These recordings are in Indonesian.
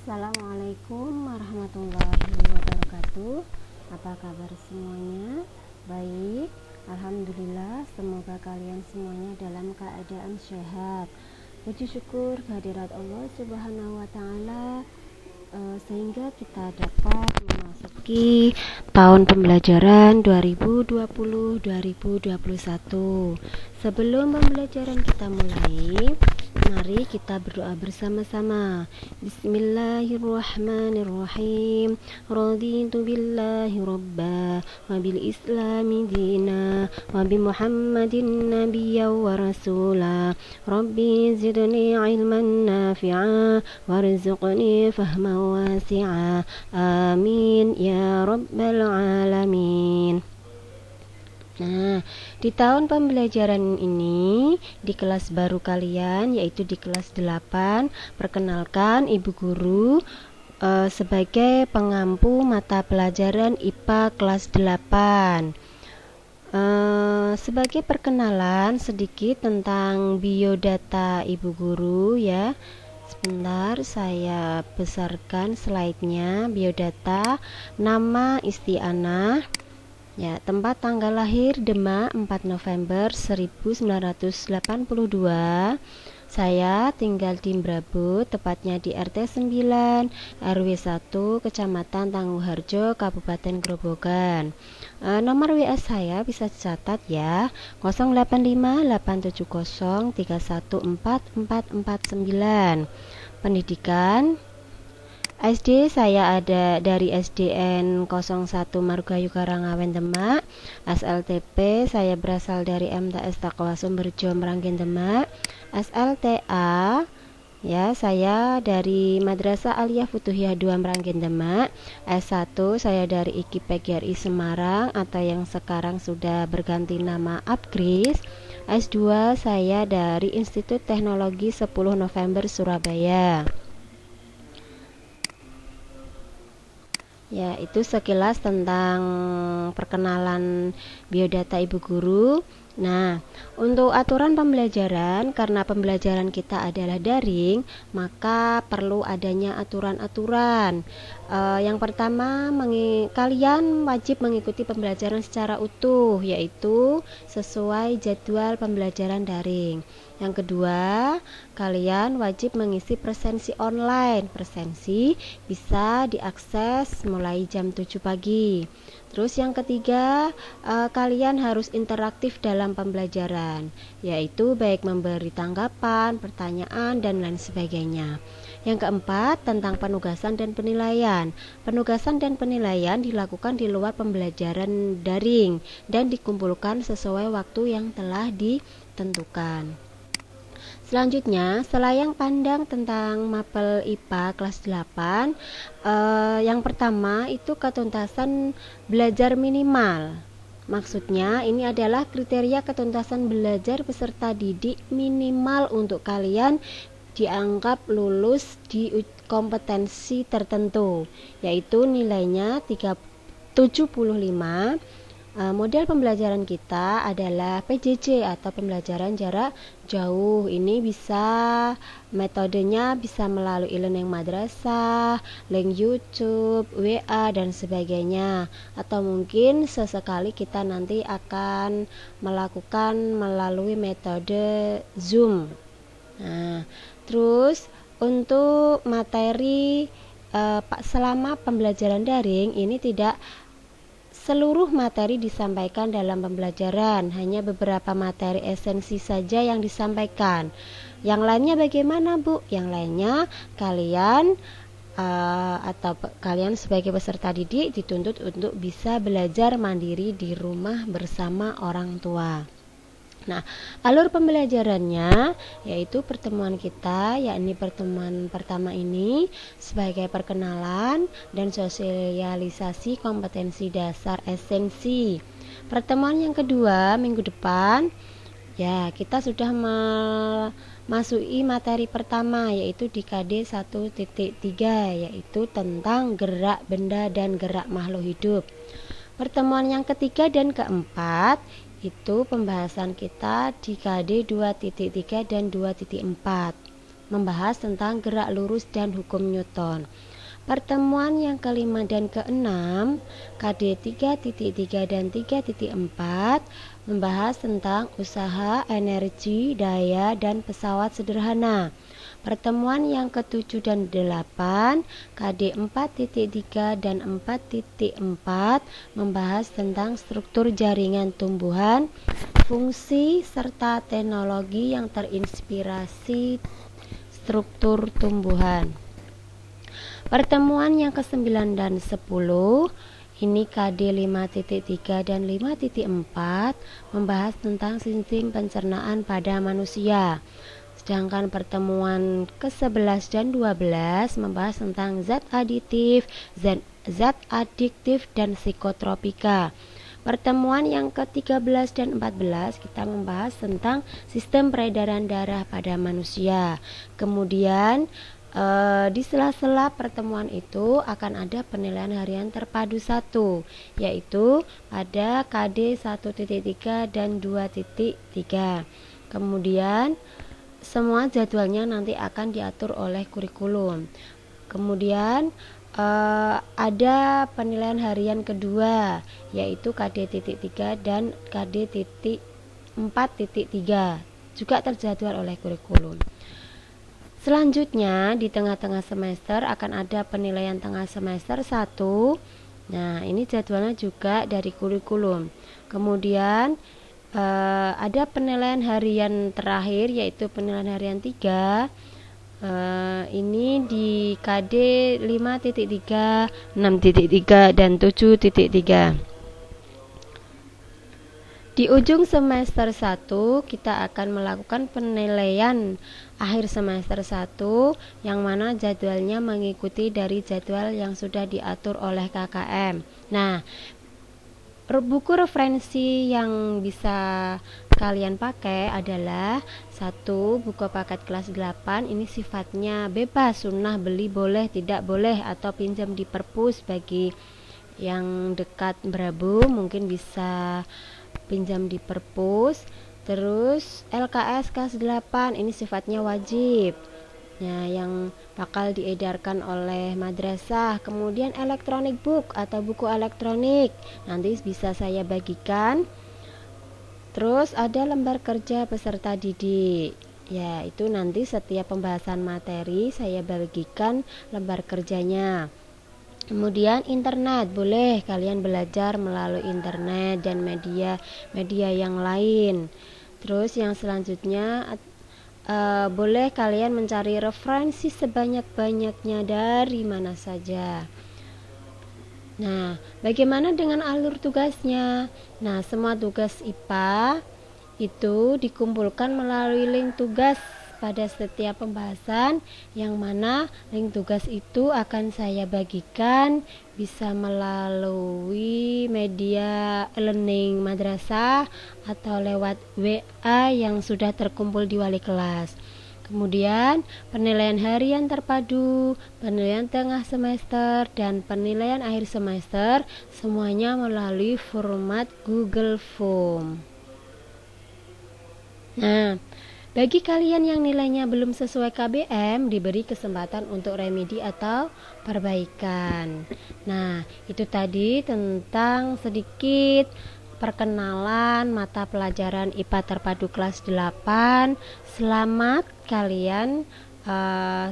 Assalamualaikum warahmatullahi wabarakatuh. Apa kabar semuanya? Baik, alhamdulillah. Semoga kalian semuanya dalam keadaan sehat. Puji syukur kehadirat Allah Subhanahu wa taala, sehingga kita dapat memasuki tahun pembelajaran 2020-2021. Sebelum pembelajaran kita mulai, mari kita berdoa bersama-sama. Bismillahirrahmanirrahim. Raditu billahi rabba wa bil islami dina wa bi Muhammadin nabiyya wa rasula. Rabbi zidni ilman nafi'a warzuqni fahman wasi'a. Amin ya rabbal alamin. Nah, di tahun pembelajaran ini, di kelas baru kalian, yaitu di kelas 8, perkenalkan Ibu Guru sebagai pengampu mata pelajaran IPA kelas 8. Sebagai perkenalan sedikit tentang biodata Ibu Guru ya. Sebentar, saya besarkan slide-nya. Biodata, nama Isti'anah. Ya, tempat tanggal lahir Demak 4 November 1982. Saya tinggal di Mbrabu, tepatnya di RT 9, RW 1, Kecamatan Tangguharjo, Kabupaten Grobogan. Nomor WA saya bisa dicatat ya, 085870314449. Pendidikan SD saya ada dari SDN 01 Margahayu Karangawen Demak. SLTP saya berasal dari MTS Taqwa Sumberjo Meranggen Demak. SLTA ya, saya dari Madrasah Aliyah Futuhiyah 2 Meranggen Demak. S1 saya dari IKI PGRI Semarang atau yang sekarang sudah berganti nama Apgris. S2 saya dari Institut Teknologi 10 November Surabaya. Ya, itu sekilas tentang perkenalan biodata Ibu Guru. Nah, untuk aturan pembelajaran, karena pembelajaran kita adalah daring, maka perlu adanya aturan-aturan. Yang pertama, kalian wajib mengikuti pembelajaran secara utuh, yaitu sesuai jadwal pembelajaran daring. Yang kedua, kalian wajib mengisi presensi online. Presensi bisa diakses mulai jam 7 pagi. Terus yang ketiga, kalian harus interaktif dalam pembelajaran, yaitu baik memberi tanggapan, pertanyaan, dan lain sebagainya. Yang keempat, tentang penugasan dan penilaian. Penugasan dan penilaian dilakukan di luar pembelajaran daring dan dikumpulkan sesuai waktu yang telah ditentukan. Selanjutnya, selayang pandang tentang mapel IPA kelas 8. Yang pertama itu ketuntasan belajar minimal. Maksudnya ini adalah kriteria ketuntasan belajar peserta didik minimal untuk kalian dianggap lulus di kompetensi tertentu, yaitu nilainya 75. Model pembelajaran kita adalah PJJ atau pembelajaran jarak jauh. Ini metodenya bisa melalui e-learning madrasah, link YouTube, WA, dan sebagainya. Atau mungkin sesekali kita nanti akan melakukan melalui metode Zoom. Nah, terus untuk materi selama pembelajaran daring ini tidak seluruh materi disampaikan dalam pembelajaran, hanya beberapa materi esensi saja yang disampaikan. Yang lainnya bagaimana, Bu? Yang lainnya kalian kalian sebagai peserta didik dituntut untuk bisa belajar mandiri di rumah bersama orang tua. Nah, alur pembelajarannya yaitu pertemuan kita, yakni pertemuan pertama ini sebagai perkenalan dan sosialisasi kompetensi dasar esensi. Pertemuan yang kedua minggu depan, ya kita sudah memasuki materi pertama, yaitu di KD 1.3, yaitu tentang gerak benda dan gerak makhluk hidup. Pertemuan yang ketiga dan keempat itu pembahasan kita di KD 2.3 dan 2.4. membahas tentang gerak lurus dan hukum Newton. Pertemuan yang kelima dan keenam, KD 3.3 dan 3.4, membahas tentang usaha, energi, daya, dan pesawat sederhana. Pertemuan yang ketujuh dan 8, KD 4.3 dan 4.4, membahas tentang struktur jaringan tumbuhan, fungsi, serta teknologi yang terinspirasi struktur tumbuhan. Pertemuan yang ke-9 dan 10, ini KD 5.3 dan 5.4, membahas tentang sistem pencernaan pada manusia. Sedangkan pertemuan ke-11 dan 12 membahas tentang zat aditif, zat adiktif, dan psikotropika. Pertemuan yang ke-13 dan 14 kita membahas tentang sistem peredaran darah pada manusia. Kemudian di sela-sela pertemuan itu akan ada penilaian harian terpadu 1, yaitu pada KD 1.3 dan 2.3. Kemudian semua jadwalnya nanti akan diatur oleh kurikulum. Kemudian ada penilaian harian kedua, yaitu KD.3 dan KD.4.3, juga terjadwal oleh kurikulum. Selanjutnya di tengah-tengah semester akan ada penilaian tengah semester 1. Nah, ini jadwalnya juga dari kurikulum. Kemudian ada penilaian harian terakhir, yaitu penilaian harian 3. Ini di KD 5.3, 6.3, dan 7.3. Di ujung semester 1 kita akan melakukan penilaian akhir semester 1, yang mana jadwalnya mengikuti dari jadwal yang sudah diatur oleh KKM. Nah, buku referensi yang bisa kalian pakai adalah 1. Buku paket kelas 8, ini sifatnya bebas, sunnah, beli boleh, tidak boleh, atau pinjam di perpus. Bagi yang dekat Berabu mungkin bisa pinjam di perpus. Terus LKS kelas 8, ini sifatnya wajib ya, yang bakal diedarkan oleh madrasah. Kemudian electronic book atau buku elektronik nanti bisa saya bagikan. Terus ada lembar kerja peserta didik, ya itu nanti setiap pembahasan materi saya bagikan lembar kerjanya. Kemudian internet, boleh kalian belajar melalui internet dan media yang lain. Terus yang selanjutnya boleh kalian mencari referensi sebanyak-banyaknya dari mana saja. Nah, bagaimana dengan alur tugasnya? Nah, semua tugas IPA itu dikumpulkan melalui link tugas pada setiap pembahasan, yang mana link tugas itu akan saya bagikan bisa melalui media learning madrasah atau lewat WA yang sudah terkumpul di wali kelas. Kemudian penilaian harian terpadu, penilaian tengah semester, dan penilaian akhir semester semuanya melalui format Google Form. Nah, bagi kalian yang nilainya belum sesuai KBM, diberi kesempatan untuk remedi atau perbaikan. Nah, itu tadi tentang sedikit perkenalan mata pelajaran IPA terpadu kelas 8. Selamat kalian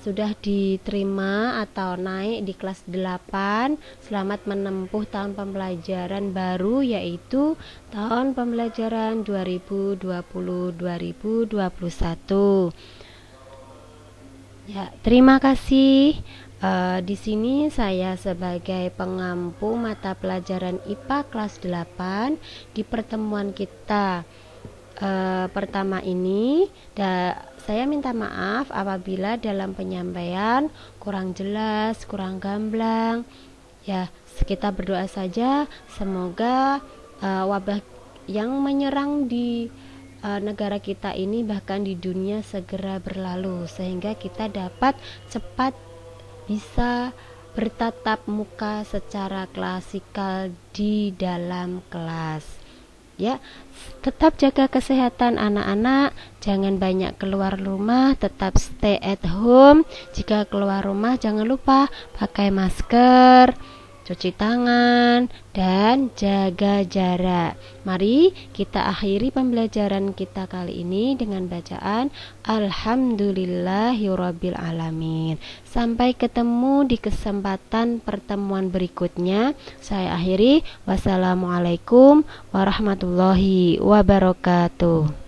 sudah diterima atau naik di kelas 8. Selamat menempuh tahun pembelajaran baru, yaitu tahun pembelajaran 2020-2021. Ya, terima kasih. Di sini saya sebagai pengampu mata pelajaran IPA kelas 8 di pertemuan kita pertama ini. Saya minta maaf apabila dalam penyampaian kurang jelas, kurang gamblang. Ya, kita berdoa saja semoga wabah yang menyerang di negara kita ini, bahkan di dunia, segera berlalu sehingga kita dapat cepat bisa bertatap muka secara klasikal di dalam kelas. Ya, tetap jaga kesehatan anak-anak, jangan banyak keluar rumah, tetap stay at home. Jika keluar rumah jangan lupa pakai masker, cuci tangan, dan jaga jarak. Mari kita akhiri pembelajaran kita kali ini dengan bacaan Alhamdulillahirabbil alamin. Sampai ketemu di kesempatan pertemuan berikutnya. Saya akhiri. Wassalamualaikum warahmatullahi wabarakatuh.